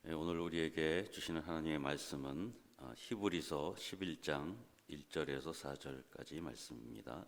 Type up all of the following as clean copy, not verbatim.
오늘 우리에게 주시는 하나님의 말씀은 히브리서 11장 1절에서 4절까지 말씀입니다.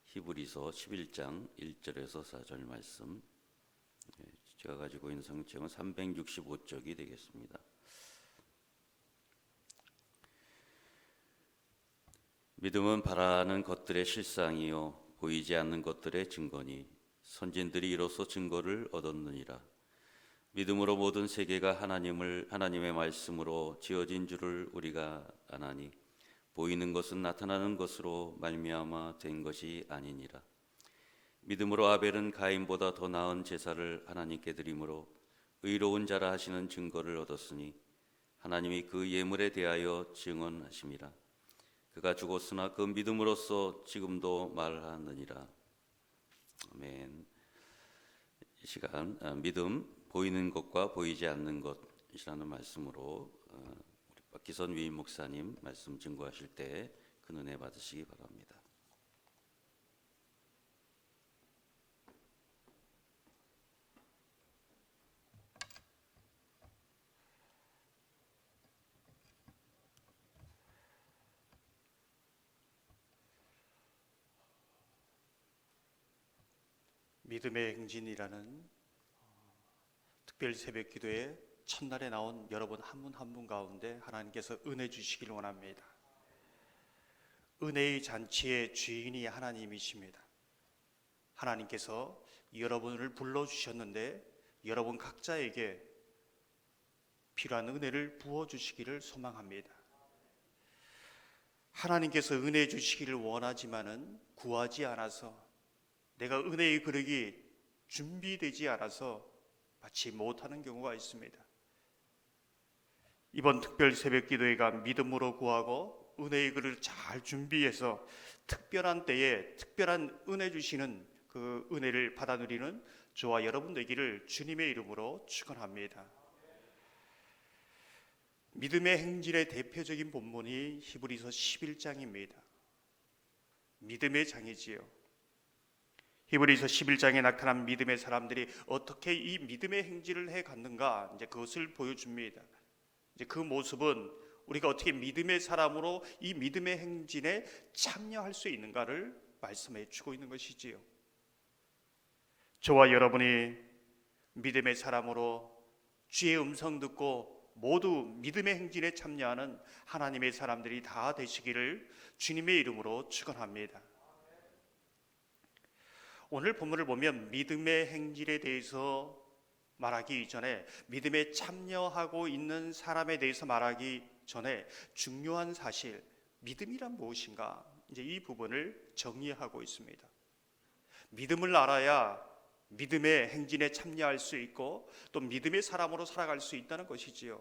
히브리서 11장 1절에서 4절 말씀. 제가 가지고 있는 성경은 365쪽이 되겠습니다. 믿음은 바라는 것들의 실상이요 보이지 않는 것들의 증거니 선진들이 이로써 증거를 얻었느니라. 믿음으로 모든 세계가 하나님의 말씀으로 지어진 줄을 우리가 아나니 보이는 것은 나타나는 것으로 말미암아 된 것이 아니니라. 믿음으로 아벨은 가인보다 더 나은 제사를 하나님께 드림으로 의로운 자라 하시는 증거를 얻었으니 하나님이 그 예물에 대하여 증언하심이라. 그가 죽었으나 그 믿음으로써 지금도 말하느니라. 아멘. 이 시간 믿음, 보이는 것과 보이지 않는 것이라는 말씀으로 우리 박기선 위임 목사님 말씀 증거하실 때 큰 은혜 받으시기 바랍니다. 믿음의 행진이라는 특별 새벽 기도에 첫날에 나온 여러분 한 분 한 분 가운데 하나님께서 은혜 주시길 원합니다. 은혜의 잔치의 주인이 하나님이십니다. 하나님께서 여러분을 불러주셨는데 여러분 각자에게 필요한 은혜를 부어주시기를 소망합니다. 하나님께서 은혜 주시기를 원하지만은 구하지 않아서 내가 은혜의 그릇이 준비되지 않아서 받지 못하는 경우가 있습니다. 이번 특별 새벽 기도회가 믿음으로 구하고 은혜의 그릇을 잘 준비해서 특별한 때에 특별한 은혜 주시는 그 은혜를 받아 누리는 저와 여러분 되기를 주님의 이름으로 축원합니다. 믿음의 행진의 대표적인 본문이 히브리서 11장입니다. 믿음의 장이지요. 히브리서 11장에 나타난 믿음의 사람들이 어떻게 이 믿음의 행진을 해갔는가, 이제 그것을 보여줍니다. 이제 그 모습은 우리가 어떻게 믿음의 사람으로 이 믿음의 행진에 참여할 수 있는가를 말씀해 주고 있는 것이지요. 저와 여러분이 믿음의 사람으로 주의 음성 듣고 모두 믿음의 행진에 참여하는 하나님의 사람들이 다 되시기를 주님의 이름으로 축원합니다. 오늘 본문을 보면 믿음의 행진에 대해서 말하기 이전에 믿음에 참여하고 있는 사람에 대해서 말하기 전에 중요한 사실, 믿음이란 무엇인가? 이제 이 부분을 정리하고 있습니다. 믿음을 알아야 믿음의 행진에 참여할 수 있고 또 믿음의 사람으로 살아갈 수 있다는 것이지요.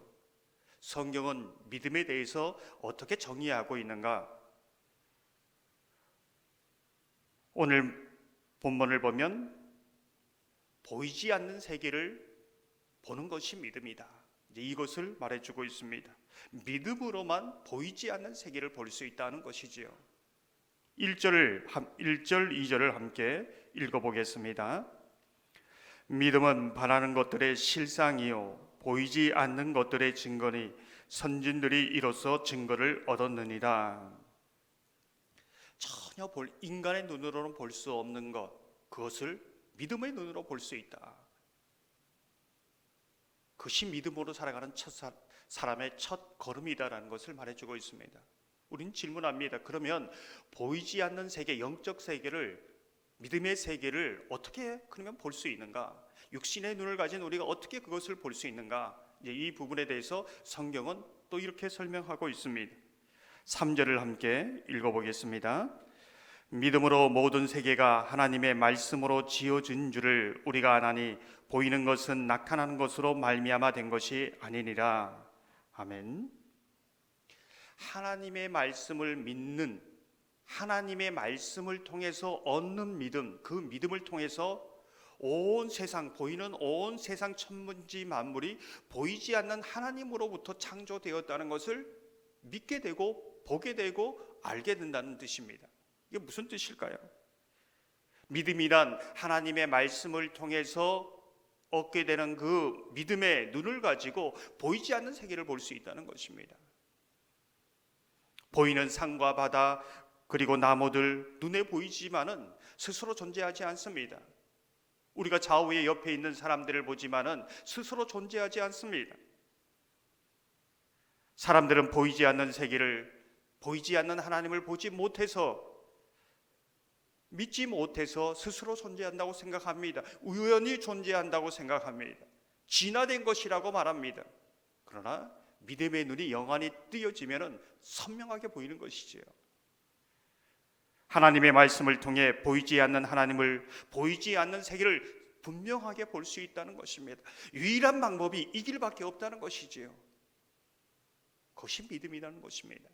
성경은 믿음에 대해서 어떻게 정의하고 있는가? 오늘 본문을 보면 보이지 않는 세계를 보는 것이 믿음이다. 이제 이것을 말해주고 있습니다. 믿음으로만 보이지 않는 세계를 볼 수 있다는 것이지요. 1절, 2절을 함께 읽어보겠습니다. 믿음은 바라는 것들의 실상이요 보이지 않는 것들의 증거니 선진들이 이로써 증거를 얻었느니라. 전혀 인간의 눈으로는 볼 수 없는 것, 그것을 믿음의 눈으로 볼 수 있다. 그것이 믿음으로 살아가는 사람의 첫 걸음이다라는 것을 말해주고 있습니다. 우린 질문합니다. 그러면 보이지 않는 세계, 영적 세계를, 믿음의 세계를 어떻게 그러면 볼 수 있는가? 육신의 눈을 가진 우리가 어떻게 그것을 볼 수 있는가? 이 부분에 대해서 성경은 또 이렇게 설명하고 있습니다. 3절을 함께 읽어보겠습니다. 믿음으로 모든 세계가 하나님의 말씀으로 지어진 줄을 우리가 아나니 보이는 것은 나타나는 것으로 말미암아 된 것이 아니니라. 아멘. 하나님의 말씀을 믿는, 하나님의 말씀을 통해서 얻는 믿음, 그 믿음을 통해서 온 세상, 보이는 온 세상 천문지 만물이 보이지 않는 하나님으로부터 창조되었다는 것을 믿게 되고 보게 되고 알게 된다는 뜻입니다. 이게 무슨 뜻일까요? 믿음이란 하나님의 말씀을 통해서 얻게 되는 그 믿음의 눈을 가지고 보이지 않는 세계를 볼 수 있다는 것입니다. 보이는 산과 바다 그리고 나무들 눈에 보이지만은 스스로 존재하지 않습니다. 우리가 좌우에 옆에 있는 사람들을 보지만은 스스로 존재하지 않습니다. 사람들은 보이지 않는 세계를, 보이지 않는 하나님을 보지 못해서, 믿지 못해서 스스로 존재한다고 생각합니다. 우연히 존재한다고 생각합니다. 진화된 것이라고 말합니다. 그러나 믿음의 눈이 영원히 뜨여지면 선명하게 보이는 것이지요. 하나님의 말씀을 통해 보이지 않는 하나님을, 보이지 않는 세계를 분명하게 볼 수 있다는 것입니다. 유일한 방법이 이 길밖에 없다는 것이지요. 그것이 믿음이라는 것입니다.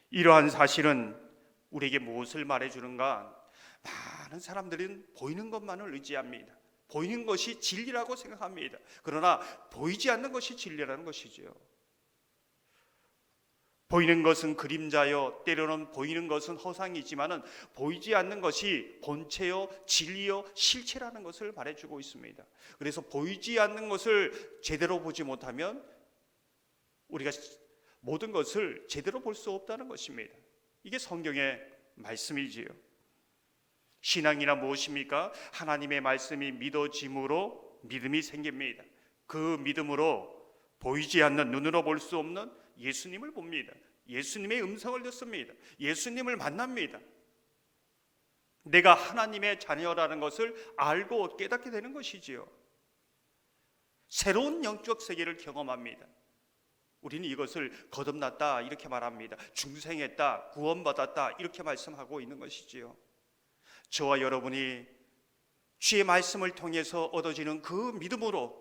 이러한 사실은 우리에게 무엇을 말해주는가? 많은 사람들은 보이는 것만을 의지합니다. 보이는 것이 진리라고 생각합니다. 그러나 보이지 않는 것이 진리라는 것이지요. 보이는 것은 그림자요, 때로는 보이는 것은 허상이지만은 보이지 않는 것이 본체요, 진리요, 실체라는 것을 말해주고 있습니다. 그래서 보이지 않는 것을 제대로 보지 못하면 우리가 모든 것을 제대로 볼 수 없다는 것입니다. 이게 성경의 말씀이지요. 신앙이란 무엇입니까? 하나님의 말씀이 믿어짐으로 믿음이 생깁니다. 그 믿음으로 보이지 않는, 눈으로 볼 수 없는 예수님을 봅니다. 예수님의 음성을 듣습니다. 예수님을 만납니다. 내가 하나님의 자녀라는 것을 알고 깨닫게 되는 것이지요. 새로운 영적 세계를 경험합니다. 우리는 이것을 거듭났다 이렇게 말합니다. 중생했다, 구원받았다 이렇게 말씀하고 있는 것이지요. 저와 여러분이 주의 말씀을 통해서 얻어지는 그 믿음으로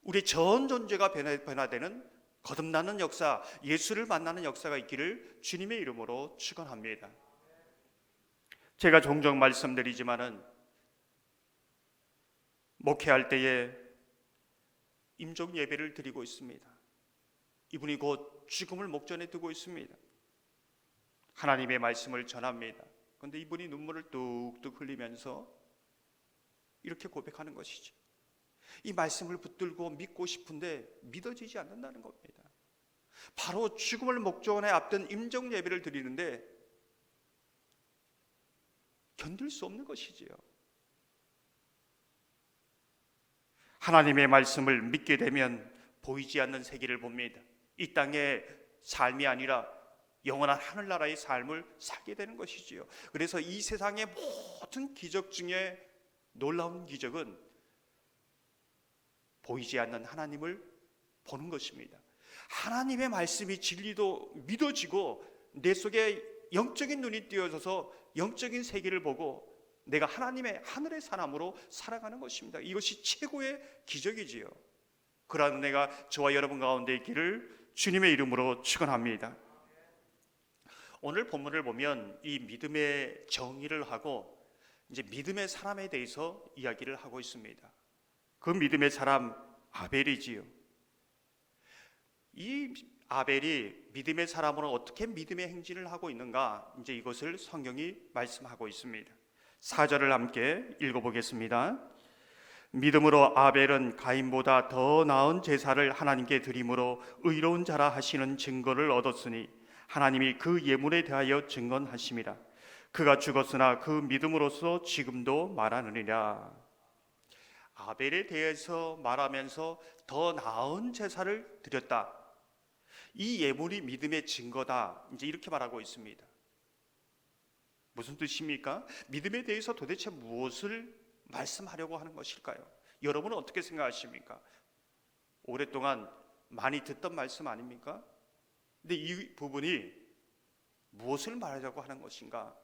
우리 전 존재가 변화되는 거듭나는 역사, 예수를 만나는 역사가 있기를 주님의 이름으로 축원합니다. 제가 종종 말씀드리지만은 목회할 때에 임종 예배를 드리고 있습니다. 이분이 곧 죽음을 목전에 두고 있습니다. 하나님의 말씀을 전합니다. 그런데 이분이 눈물을 뚝뚝 흘리면서 이렇게 고백하는 것이죠. 이 말씀을 붙들고 믿고 싶은데 믿어지지 않는다는 겁니다. 바로 죽음을 목전에 앞둔 임종 예배를 드리는데 견딜 수 없는 것이지요. 하나님의 말씀을 믿게 되면 보이지 않는 세계를 봅니다. 이 땅의 삶이 아니라 영원한 하늘나라의 삶을 살게 되는 것이지요. 그래서 이 세상의 모든 기적 중에 놀라운 기적은 보이지 않는 하나님을 보는 것입니다. 하나님의 말씀이 진리도 믿어지고 내 속에 영적인 눈이 띄어져서 영적인 세계를 보고 내가 하나님의 하늘의 사람으로 살아가는 것입니다. 이것이 최고의 기적이지요. 그러한 은혜가 저와 여러분 가운데 있기를 주님의 이름으로 축원합니다. 오늘 본문을 보면 이 믿음의 정의를 하고 이제 믿음의 사람에 대해서 이야기를 하고 있습니다. 그 믿음의 사람 아벨이지요. 이 아벨이 믿음의 사람으로 어떻게 믿음의 행진을 하고 있는가, 이제 이것을 성경이 말씀하고 있습니다. 4절을 함께 읽어보겠습니다. 믿음으로 아벨은 가인보다 더 나은 제사를 하나님께 드림으로 의로운 자라 하시는 증거를 얻었으니 하나님이 그 예물에 대하여 증언하심이라. 그가 죽었으나 그 믿음으로써 지금도 말하느니라. 아벨에 대해서 말하면서 더 나은 제사를 드렸다. 이 예물이 믿음의 증거다. 이제 이렇게 말하고 있습니다. 무슨 뜻입니까? 믿음에 대해서 도대체 무엇을 말씀하려고 하는 것일까요? 여러분은 어떻게 생각하십니까? 오랫동안 많이 듣던 말씀 아닙니까? 근데 이 부분이 무엇을 말하자고 하는 것인가?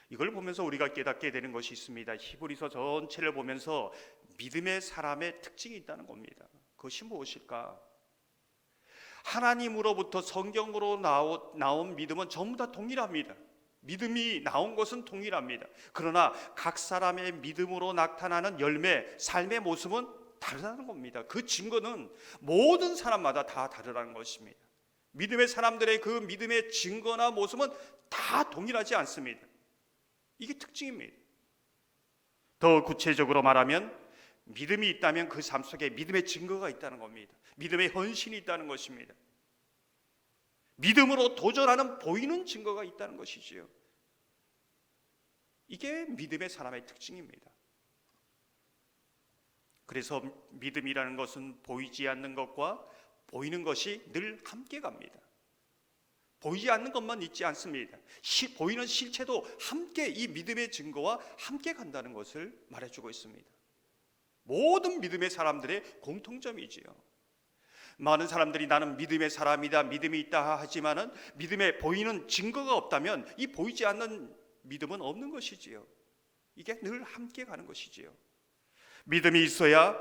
이걸 보면서 우리가 깨닫게 되는 것이 있습니다. 히브리서 전체를 보면서 믿음의 사람의 특징이 있다는 겁니다. 그것이 무엇일까? 하나님으로부터 성경으로 나온 믿음은 전부 다 동일합니다. 믿음이 나온 것은 동일합니다. 그러나 각 사람의 믿음으로 나타나는 열매, 삶의 모습은 다르다는 겁니다. 그 증거는 모든 사람마다 다 다르다는 것입니다. 믿음의 사람들의 그 믿음의 증거나 모습은 다 동일하지 않습니다. 이게 특징입니다. 더 구체적으로 말하면 믿음이 있다면 그 삶 속에 믿음의 증거가 있다는 겁니다. 믿음의 헌신이 있다는 것입니다. 믿음으로 도전하는 보이는 증거가 있다는 것이지요. 이게 믿음의 사람의 특징입니다. 그래서 믿음이라는 것은 보이지 않는 것과 보이는 것이 늘 함께 갑니다. 보이지 않는 것만 있지 않습니다. 보이는 실체도 함께 이 믿음의 증거와 함께 간다는 것을 말해주고 있습니다. 모든 믿음의 사람들의 공통점이지요. 많은 사람들이 나는 믿음의 사람이다, 믿음이 있다 하지만은 믿음에 보이는 증거가 없다면 이 보이지 않는 믿음은 없는 것이지요. 이게 늘 함께 가는 것이지요. 믿음이 있어야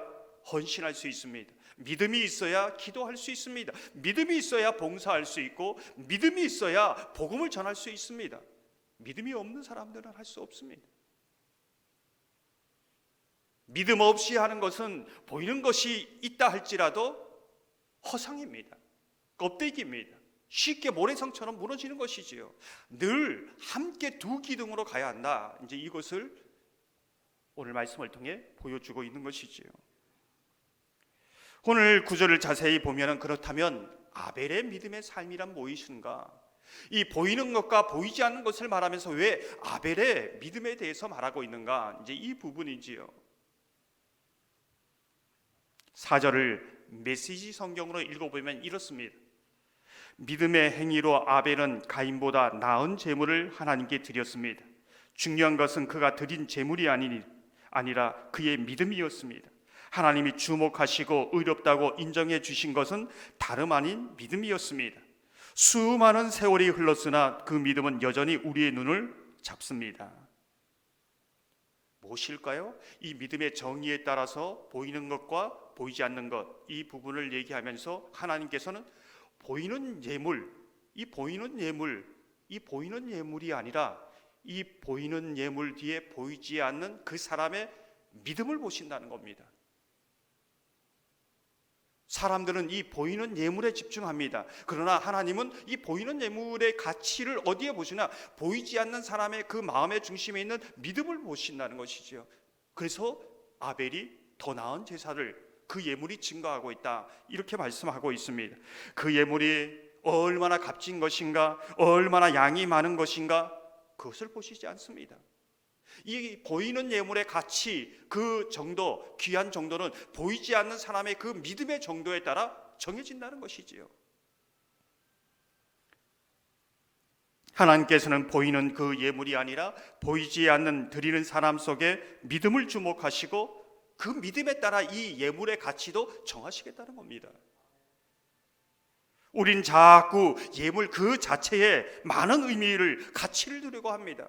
헌신할 수 있습니다. 믿음이 있어야 기도할 수 있습니다. 믿음이 있어야 봉사할 수 있고 믿음이 있어야 복음을 전할 수 있습니다. 믿음이 없는 사람들은 할 수 없습니다. 믿음 없이 하는 것은 보이는 것이 있다 할지라도 허상입니다. 껍데기입니다. 쉽게 모래성처럼 무너지는 것이지요. 늘 함께 두 기둥으로 가야 한다. 이제 이것을 오늘 말씀을 통해 보여주고 있는 것이지요. 오늘 구절을 자세히 보면 그렇다면 아벨의 믿음의 삶이란 무엇인가? 이 보이는 것과 보이지 않는 것을 말하면서 왜 아벨의 믿음에 대해서 말하고 있는가? 이제 이 부분이지요. 4절을 메시지 성경으로 읽어보면 이렇습니다. 믿음의 행위로 아벨은 가인보다 나은 제물을 하나님께 드렸습니다. 중요한 것은 그가 드린 제물이 아니라 그의 믿음이었습니다. 하나님이 주목하시고 의롭다고 인정해 주신 것은 다름 아닌 믿음이었습니다. 수많은 세월이 흘렀으나 그 믿음은 여전히 우리의 눈을 잡습니다. 무엇일까요? 이 믿음의 정의에 따라서 보이는 것과 보이지 않는 것, 이 부분을 얘기하면서 하나님께서는 보이는 예물, 이 보이는 예물이 아니라 이 보이는 예물 뒤에 보이지 않는 그 사람의 믿음을 보신다는 겁니다. 사람들은 이 보이는 예물에 집중합니다. 그러나 하나님은 이 보이는 예물의 가치를 어디에 보시나 보이지 않는 사람의 그 마음의 중심에 있는 믿음을 보신다는 것이죠. 그래서 아벨이 더 나은 제사를 그 예물이 증거하고 있다 이렇게 말씀하고 있습니다. 그 예물이 얼마나 값진 것인가, 얼마나 양이 많은 것인가 그것을 보시지 않습니다. 이 보이는 예물의 가치 그 정도, 귀한 정도는 보이지 않는 사람의 그 믿음의 정도에 따라 정해진다는 것이지요. 하나님께서는 보이는 그 예물이 아니라 보이지 않는 드리는 사람 속에 믿음을 주목하시고 그 믿음에 따라 이 예물의 가치도 정하시겠다는 겁니다. 우린 자꾸 예물 그 자체에 많은 의미를, 가치를 두려고 합니다.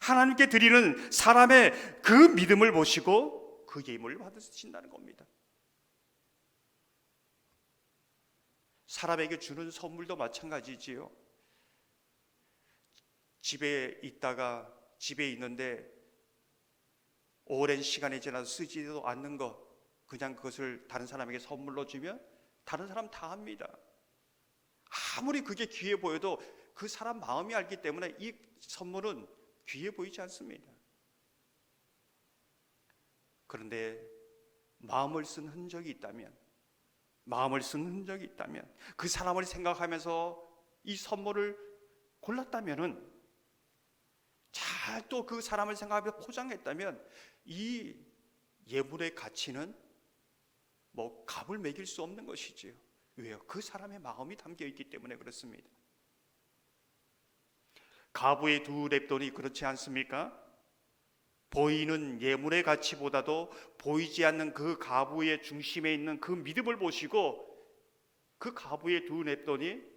하나님께 드리는 사람의 그 믿음을 보시고 그 예물을 받으신다는 겁니다. 사람에게 주는 선물도 마찬가지지요. 집에 있는데 오랜 시간이 지나서 쓰지도 않는 것, 그냥 그것을 다른 사람에게 선물로 주면 다른 사람 다 합니다. 아무리 그게 귀해 보여도 그 사람 마음이 알기 때문에 이 선물은 귀해 보이지 않습니다. 그런데 마음을 쓴 흔적이 있다면 그 사람을 생각하면서 이 선물을 골랐다면은 잘 또 그 사람을 생각하며 포장했다면 이 예물의 가치는 뭐 값을 매길 수 없는 것이지요. 왜요? 그 사람의 마음이 담겨 있기 때문에 그렇습니다. 가부의 두 랩돈이 그렇지 않습니까? 보이는 예물의 가치보다도 보이지 않는 그 가부의 중심에 있는 그 믿음을 보시고 그 가부의 두 랩돈이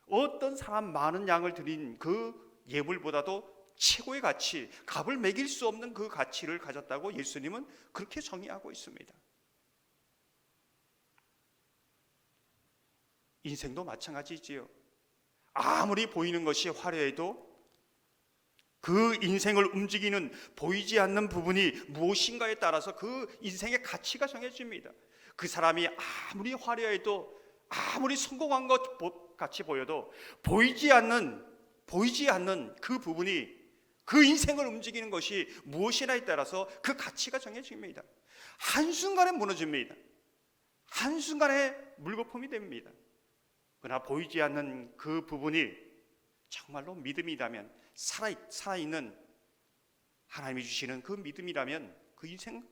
어떤 사람 많은 양을 드린 그 예물보다도 최고의 가치, 값을 매길 수 없는 그 가치를 가졌다고 예수님은 그렇게 정의하고 있습니다. 인생도 마찬가지지요. 아무리 보이는 것이 화려해도 그 인생을 움직이는 보이지 않는 부분이 무엇인가에 따라서 그 인생의 가치가 정해집니다. 그 사람이 아무리 화려해도 아무리 성공한 것 같이 보여도 보이지 않는 그 부분이 그 인생을 움직이는 것이 무엇이냐에 따라서 그 가치가 정해집니다. 한순간에 무너집니다. 한순간에 물거품이 됩니다. 그러나 보이지 않는 그 부분이 정말로 믿음이라면, 살아있는 하나님이 주시는 그 믿음이라면 그 인생,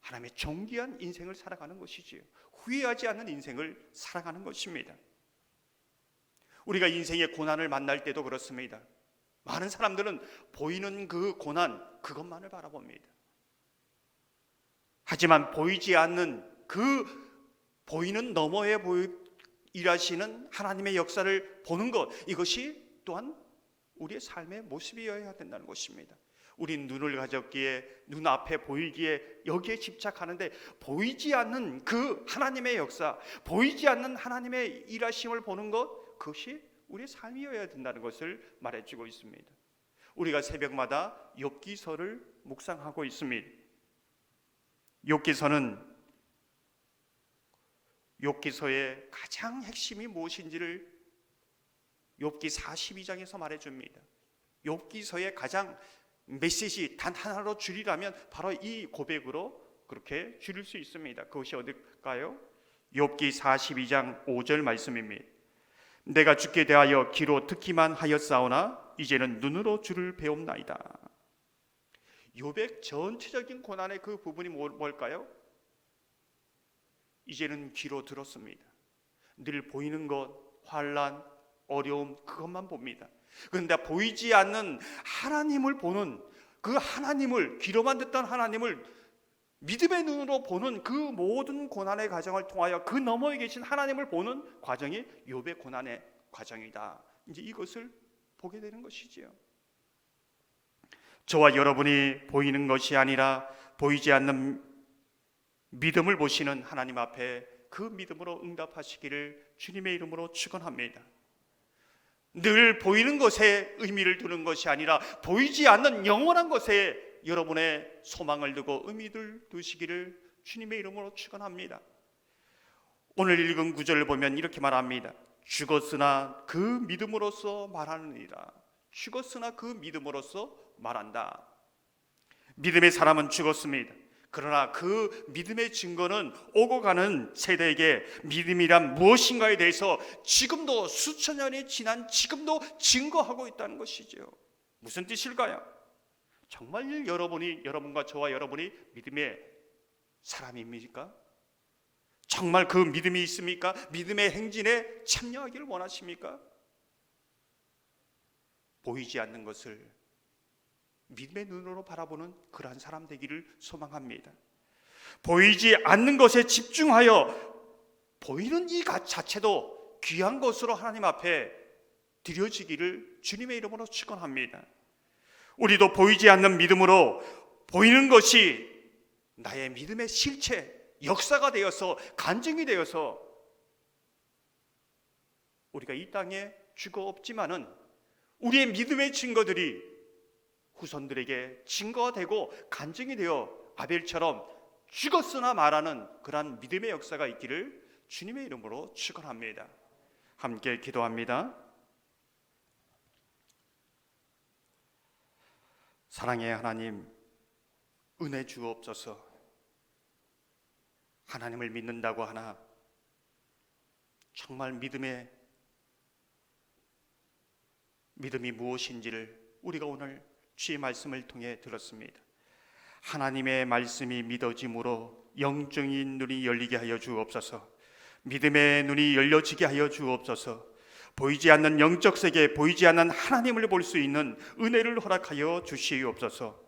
하나님의 존귀한 인생을 살아가는 것이지요. 후회하지 않는 인생을 살아가는 것입니다. 우리가 인생의 고난을 만날 때도 그렇습니다. 많은 사람들은 보이는 그 고난, 그것만을 바라봅니다. 하지만 보이지 않는 그 보이는 너머에 일하시는 하나님의 역사를 보는 것, 이것이 또한 우리의 삶의 모습이어야 된다는 것입니다. 우린 눈을 가졌기에, 눈앞에 보이기에 여기에 집착하는데 보이지 않는 그 하나님의 역사, 보이지 않는 하나님의 일하심을 보는 것, 그것이 우리의 삶이어야 된다는 것을 말해주고 있습니다. 우리가 새벽마다 욥기서를 묵상하고 있습니다. 욥기서의 가장 핵심이 무엇인지를 욥기 42장에서 말해줍니다. 욥기서의 가장 메시지 단 하나로 줄이라면 바로 이 고백으로 그렇게 줄일 수 있습니다. 그것이 어딜까요? 욥기 42장 5절 말씀입니다. 내가 주께 대하여 귀로 듣기만 하였사오나 이제는 눈으로 주를 배움나이다. 욥의 전체적인 고난의 그 부분이 뭘까요? 이제는 귀로 들었습니다. 늘 보이는 것, 환난, 어려움, 그것만 봅니다. 그런데 보이지 않는 하나님을 보는, 그 하나님을, 귀로만 듣던 하나님을 믿음의 눈으로 보는 그 모든 고난의 과정을 통하여 그 너머에 계신 하나님을 보는 과정이 욥의 고난의 과정이다. 이제 이것을 보게 되는 것이지요. 저와 여러분이 보이는 것이 아니라 보이지 않는 믿음을 보시는 하나님 앞에 그 믿음으로 응답하시기를 주님의 이름으로 축원합니다. 늘 보이는 것에 의미를 두는 것이 아니라 보이지 않는 영원한 것에 여러분의 소망을 두고 의미를 두시기를 주님의 이름으로 축원합니다. 오늘 읽은 구절을 보면 이렇게 말합니다. 죽었으나 그 믿음으로써 말하느니라. 죽었으나 그 믿음으로써 말한다. 믿음의 사람은 죽었습니다. 그러나 그 믿음의 증거는 오고 가는 세대에게 믿음이란 무엇인가에 대해서 지금도 수천 년이 지난 지금도 증거하고 있다는 것이죠. 무슨 뜻일까요? 정말 여러분과 저와 여러분이 믿음의 사람입니까? 정말 그 믿음이 있습니까? 믿음의 행진에 참여하기를 원하십니까? 보이지 않는 것을 믿음의 눈으로 바라보는 그러한 사람 되기를 소망합니다. 보이지 않는 것에 집중하여 보이는 이 자체도 귀한 것으로 하나님 앞에 드려지기를 주님의 이름으로 축원합니다. 우리도 보이지 않는 믿음으로 보이는 것이 나의 믿음의 실체, 역사가 되어서 간증이 되어서 우리가 이 땅에 죽어 없지만은 우리의 믿음의 증거들이 후손들에게 증거가 되고 간증이 되어 아벨처럼 죽었으나 말하는 그러한 믿음의 역사가 있기를 주님의 이름으로 축원합니다. 함께 기도합니다. 사랑의 하나님, 은혜 주옵소서. 하나님을 믿는다고 하나 정말 믿음이 무엇인지를 우리가 오늘 주의 말씀을 통해 들었습니다. 하나님의 말씀이 믿어짐으로 영적인 눈이 열리게 하여 주옵소서. 믿음의 눈이 열려지게 하여 주옵소서. 보이지 않는 영적 세계, 보이지 않는 하나님을 볼 수 있는 은혜를 허락하여 주시옵소서.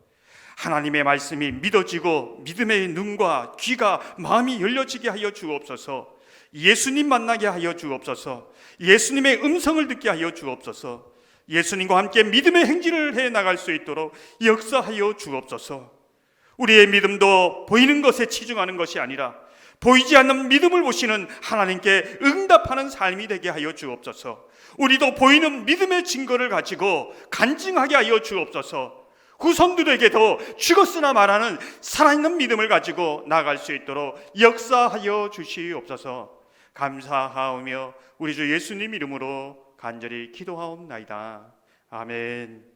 하나님의 말씀이 믿어지고 믿음의 눈과 귀가 마음이 열려지게 하여 주옵소서. 예수님 만나게 하여 주옵소서. 예수님의 음성을 듣게 하여 주옵소서. 예수님과 함께 믿음의 행진을 해 나갈 수 있도록 역사하여 주옵소서. 우리의 믿음도 보이는 것에 치중하는 것이 아니라 보이지 않는 믿음을 보시는 하나님께 응답하는 삶이 되게 하여 주옵소서. 우리도 보이는 믿음의 증거를 가지고 간증하게 하여 주옵소서. 후손들에게도 죽었으나 말하는 살아있는 믿음을 가지고 나아갈 수 있도록 역사하여 주시옵소서. 감사하오며 우리 주 예수님 이름으로 간절히 기도하옵나이다. 아멘.